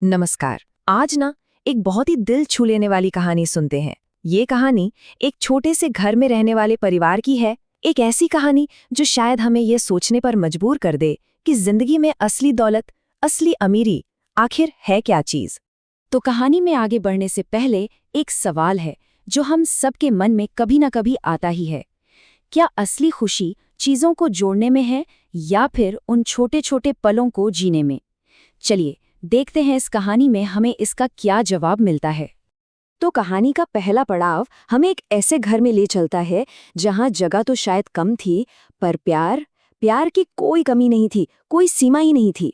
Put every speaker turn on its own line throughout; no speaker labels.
नमस्कार। आज ना एक बहुत ही दिल छू लेने वाली कहानी सुनते हैं। ये कहानी एक छोटे से घर में रहने वाले परिवार की है। एक ऐसी कहानी जो शायद हमें ये सोचने पर मजबूर कर दे कि जिंदगी में असली दौलत, असली अमीरी आखिर है क्या चीज। तो कहानी में आगे बढ़ने से पहले एक सवाल है जो हम सबके मन में कभी न कभी आता ही है। क्या असली खुशी चीजों को जोड़ने में है या फिर उन छोटे छोटे पलों को जीने में? चलिए देखते हैं इस कहानी में हमें इसका क्या जवाब मिलता है। तो कहानी का पहला पड़ाव हमें एक ऐसे घर में ले चलता है जहां जगह तो शायद कम थी, पर प्यार की कोई कमी नहीं थी, कोई सीमा ही नहीं थी।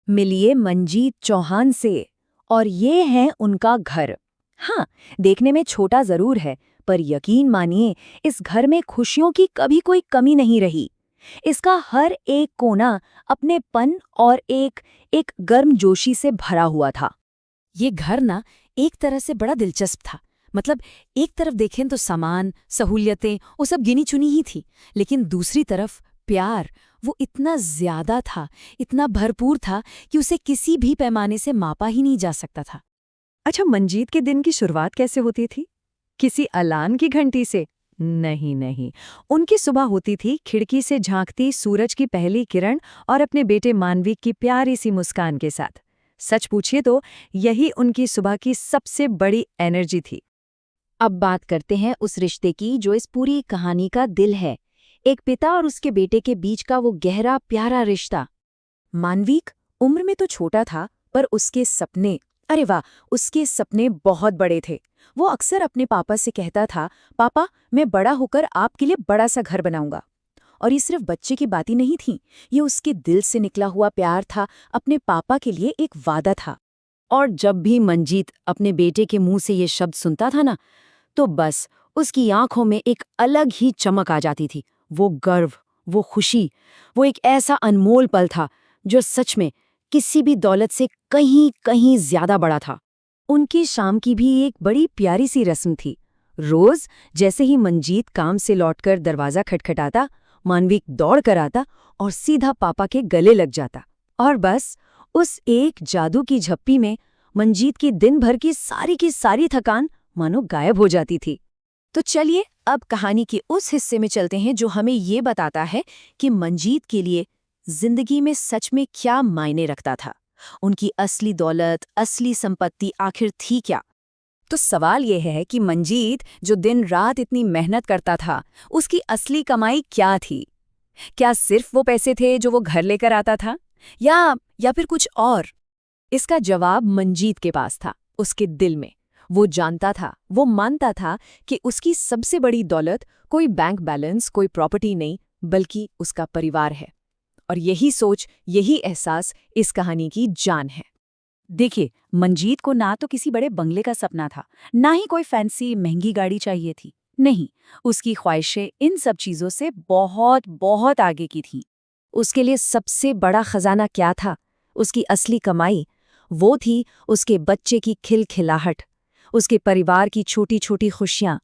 मिलिए मंजीत चौहान से, और ये है उनका घर। हाँ, देखने में छोटा जरूर है, पर यकीन मानिए इस घर में खुशियों की कभी कोई कमी नहीं रही। इसका हर एक कोना अपनेपन और एक गर्मजोशी से भरा हुआ था। ये घर ना एक तरह से बड़ा दिलचस्प था। मतलब एक तरफ देखें तो सामान, सहूलियतें वो सब गिनी चुनी ही थी, लेकिन दूसरी तरफ प्यार वो इतना ज्यादा था, इतना भरपूर था कि उसे किसी भी पैमाने से मापा ही नहीं जा सकता था।
अच्छा, मंजीत के दिन की शुरुआत कैसे होती थी? किसी अलार्म की घंटी से? नहीं। उनकी सुबह होती थी खिड़की से झांकती सूरज की पहली किरण और अपने बेटे मानविक की प्यारी सी मुस्कान के साथ। सच पूछिए तो यही उनकी सुबह की सबसे बड़ी एनर्जी थी।
अब बात करते हैं उस रिश्ते की जो इस पूरी कहानी का दिल है। एक पिता और उसके बेटे के बीच का वो गहरा प्यारा रिश्ता। मानविक उम्र में तो छोटा था, पर उसके सपने, अरे वाह, उसके सपने बहुत बड़े थे। वो अक्सर अपने पापा से कहता था, पापा मैं बड़ा होकर आपके लिए बड़ा सा घर बनाऊंगा। और ये सिर्फ बच्चे की बातें नहीं थी, ये उसके दिल से निकला हुआ प्यार था, अपने पापा के लिए एक वादा था। और जब भी मंजीत अपने बेटे के मुंह से ये शब्द सुनता था ना, तो बस उसकी आंखों में एक अलग ही चमक आ जाती थी। वो गर्व, वो खुशी, वो एक ऐसा अनमोल पल था जो सच में किसी भी दौलत से कहीं कहीं ज्यादा बड़ा था। उनकी शाम की भी एक बड़ी प्यारी सी रस्म थी। रोज जैसे ही मंजीत काम से लौटकर दरवाजा खटखटाता, मानविक दौड़ कर आता और सीधा पापा के गले लग जाता। और बस उस एक जादू की झप्पी में मंजीत की दिन भर की सारी थकान मानो गायब हो जाती थी। तो चलिए अब कहानी के उस हिस्से में चलते हैं जो हमें ये बताता है कि मंजीत के लिए जिंदगी में सच में क्या मायने रखता था। उनकी असली दौलत, असली संपत्ति आखिर थी क्या? तो सवाल यह है कि मंजीत जो दिन रात इतनी मेहनत करता था, उसकी असली कमाई क्या थी? क्या सिर्फ वो पैसे थे जो वो घर लेकर आता था, या फिर कुछ और? इसका जवाब मंजीत के पास था, उसके दिल में। वो जानता था, वो मानता था कि उसकी सबसे बड़ी दौलत कोई बैंक बैलेंस, कोई प्रॉपर्टी नहीं, बल्कि उसका परिवार है। और यही सोच, यही एहसास इस कहानी की जान है। देखिए, मंजीत को ना तो किसी बड़े बंगले का सपना था, ना ही कोई फैंसी महंगी गाड़ी चाहिए थी। नहीं, उसकी ख्वाहिशें इन सब चीजों से बहुत बहुत आगे की थीं। उसके लिए सबसे बड़ा खजाना क्या था? उसकी असली कमाई वो थी उसके बच्चे की खिलखिलाहट, उसके परिवार की छोटी छोटी खुशियां।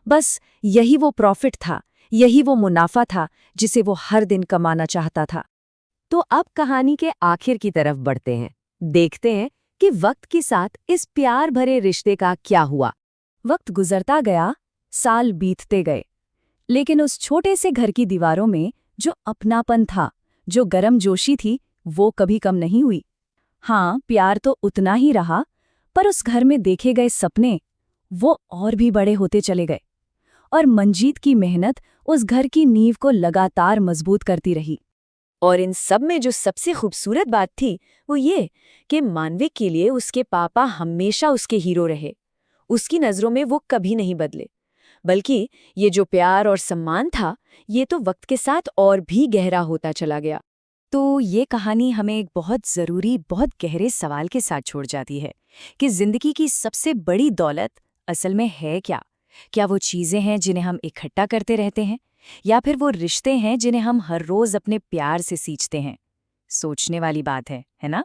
बस यही वो प्रॉफिट था, यही वो मुनाफा था जिसे वो हर दिन कमाना चाहता था। तो अब कहानी के आखिर की तरफ बढ़ते हैं। देखते हैं कि वक्त के साथ इस प्यार भरे रिश्ते का क्या हुआ। वक्त गुजरता गया, साल बीतते गए, लेकिन उस छोटे से घर की दीवारों में जो अपनापन था, जो गर्मजोशी थी, वो कभी कम नहीं हुई। हाँ, प्यार तो उतना ही रहा, पर उस घर में देखे गए सपने वो और भी बड़े होते चले गए। और मंजीत की मेहनत उस घर की नींव को लगातार मजबूत करती रही। और इन सब में जो सबसे खूबसूरत बात थी वो ये कि मानविक के लिए उसके पापा हमेशा उसके हीरो रहे। उसकी नज़रों में वो कभी नहीं बदले, बल्कि ये जो प्यार और सम्मान था, ये तो वक्त के साथ और भी गहरा होता चला गया। तो ये कहानी हमें एक बहुत ज़रूरी, बहुत गहरे सवाल के साथ छोड़ जाती है कि ज़िंदगी की सबसे बड़ी दौलत असल में है क्या? क्या वो चीज़ें हैं जिन्हें हम इकट्ठा करते रहते हैं, या फिर वो रिश्ते हैं जिन्हें हम हर रोज़ अपने प्यार से सींचते हैं? सोचने वाली बात है ना?